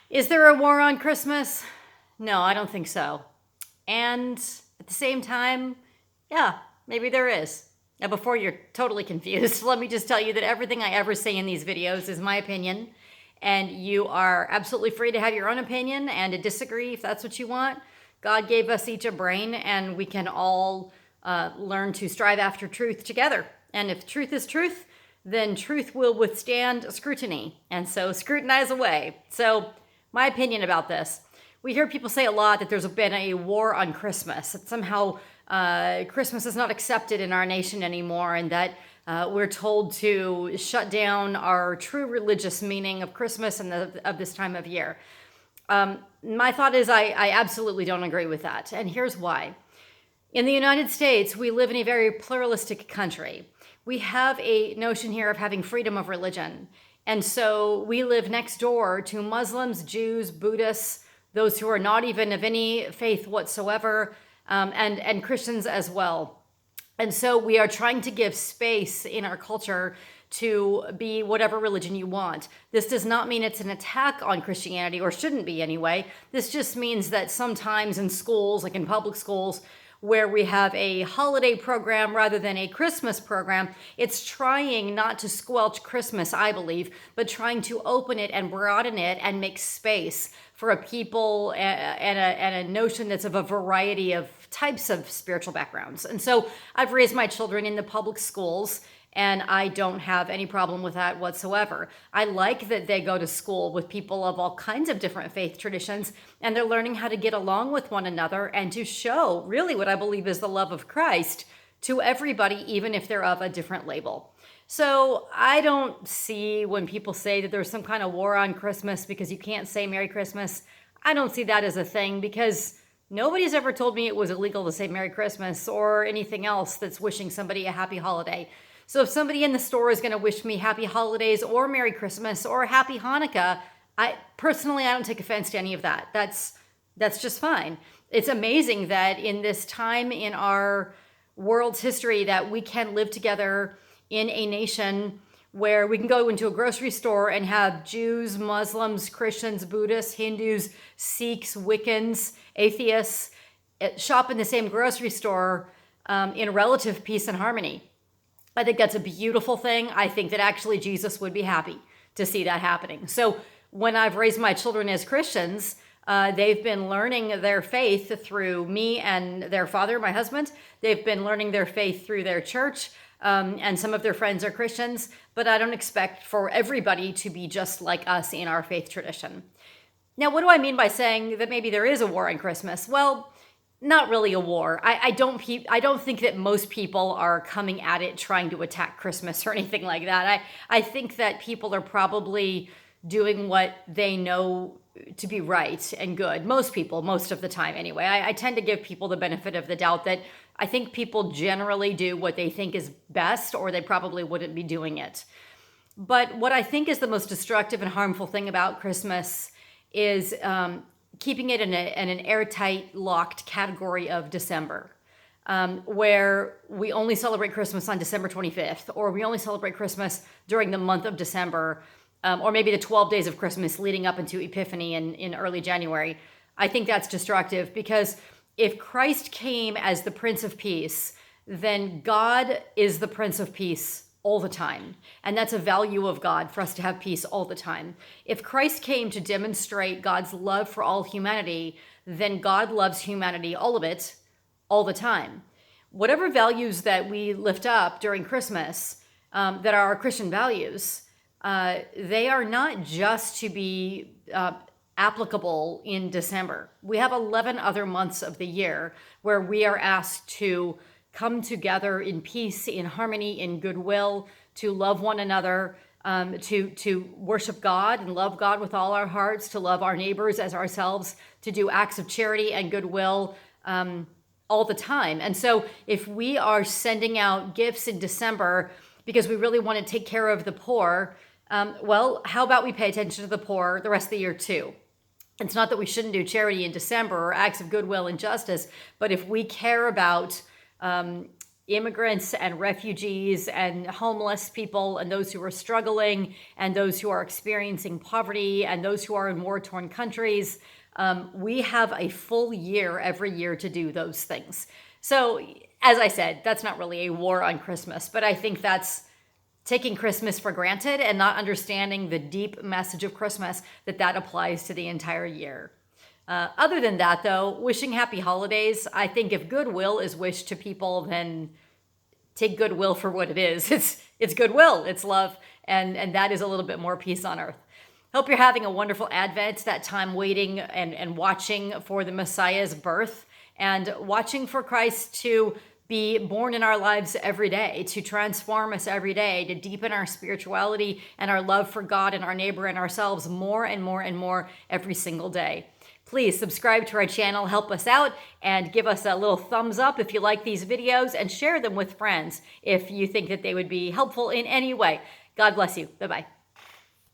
Is there a war on Christmas? No, I don't think so. And at the same time, yeah, maybe there is. Now, before you're totally confused, let me just tell you that everything I ever say in these videos is my opinion, and you are absolutely free to have your own opinion and to disagree if that's what you want. God gave us each a brain, and we can all learn to strive after truth together. And if truth is truth, then truth will withstand scrutiny, and so scrutinize away. So, my opinion about this. We hear people say a lot that there's been a war on Christmas, that somehow Christmas is not accepted in our nation anymore, and that we're told to shut down our true religious meaning of Christmas and of this time of year. My thought is I absolutely don't agree with that, and here's why. In the United States, we live in a very pluralistic country. We have a notion here of having freedom of religion. And so we live next door to Muslims, Jews, Buddhists, those who are not even of any faith whatsoever, and Christians as well. And so we are trying to give space in our culture to be whatever religion you want. This does not mean it's an attack on Christianity, or shouldn't be anyway. This just means that sometimes in schools, like in public schools, where we have a holiday program rather than a Christmas program, it's trying not to squelch Christmas, I believe, but trying to open it and broaden it and make space for a people and a notion that's of a variety of types of spiritual backgrounds. And so I've raised my children in the public schools, and I don't have any problem with that whatsoever. I like that they go to school with people of all kinds of different faith traditions, and they're learning how to get along with one another and to show really what I believe is the love of Christ to everybody, even if they're of a different label. So I don't see when people say that there's some kind of war on Christmas because you can't say Merry Christmas. I don't see that as a thing, because nobody's ever told me it was illegal to say Merry Christmas or anything else that's wishing somebody a happy holiday. So if somebody in the store is going to wish me happy holidays or Merry Christmas or happy Hanukkah, I don't take offense to any of that. That's just fine. It's amazing that in this time in our world's history that we can live together in a nation where we can go into a grocery store and have Jews, Muslims, Christians, Buddhists, Hindus, Sikhs, Wiccans, atheists shop in the same grocery store in relative peace and harmony. I think that's a beautiful thing. I think that actually Jesus would be happy to see that happening. So when I've raised my children as Christians, they've been learning their faith through me and their father, my husband. They've been learning their faith through their church, and some of their friends are Christians, but I don't expect for everybody to be just like us in our faith tradition. Now, what do I mean by saying that maybe there is a war on Christmas? Well, not really a war. I don't think that most people are coming at it trying to attack Christmas or anything like that. I think that people are probably doing what they know to be right and good. Most people, most of the time anyway. I tend to give people the benefit of the doubt that I think people generally do what they think is best, or they probably wouldn't be doing it. But what I think is the most destructive and harmful thing about Christmas is keeping it in an airtight, locked category of December, where we only celebrate Christmas on December 25th, or we only celebrate Christmas during the month of December, or maybe the 12 days of Christmas leading up into Epiphany in early January. I think that's destructive, because if Christ came as the Prince of Peace, then God is the Prince of Peace all the time. And that's a value of God, for us to have peace all the time. If Christ came to demonstrate God's love for all humanity, then God loves humanity, all of it, all the time. Whatever values that we lift up during Christmas that are our Christian values, they are not just to be applicable in December. We have 11 other months of the year where we are asked to come together in peace, in harmony, in goodwill, to love one another, to worship God and love God with all our hearts, to love our neighbors as ourselves, to do acts of charity and goodwill all the time. And so if we are sending out gifts in December because we really want to take care of the poor, well, how about we pay attention to the poor the rest of the year too? It's not that we shouldn't do charity in December or acts of goodwill and justice, but if we care about immigrants and refugees and homeless people and those who are struggling and those who are experiencing poverty and those who are in war-torn countries. We have a full year every year to do those things. So, as I said, that's not really a war on Christmas, but I think that's taking Christmas for granted and not understanding the deep message of Christmas that applies to the entire year. Other than that, though, wishing happy holidays. I think if goodwill is wished to people, then take goodwill for what it is. It's goodwill, it's love, and that is a little bit more peace on earth. Hope you're having a wonderful Advent, that time waiting and watching for the Messiah's birth and watching for Christ to be born in our lives every day, to transform us every day, to deepen our spirituality and our love for God and our neighbor and ourselves more and more and more every single day. Please subscribe to our channel, help us out, and give us a little thumbs up if you like these videos, and share them with friends if you think that they would be helpful in any way. God bless you. Bye-bye.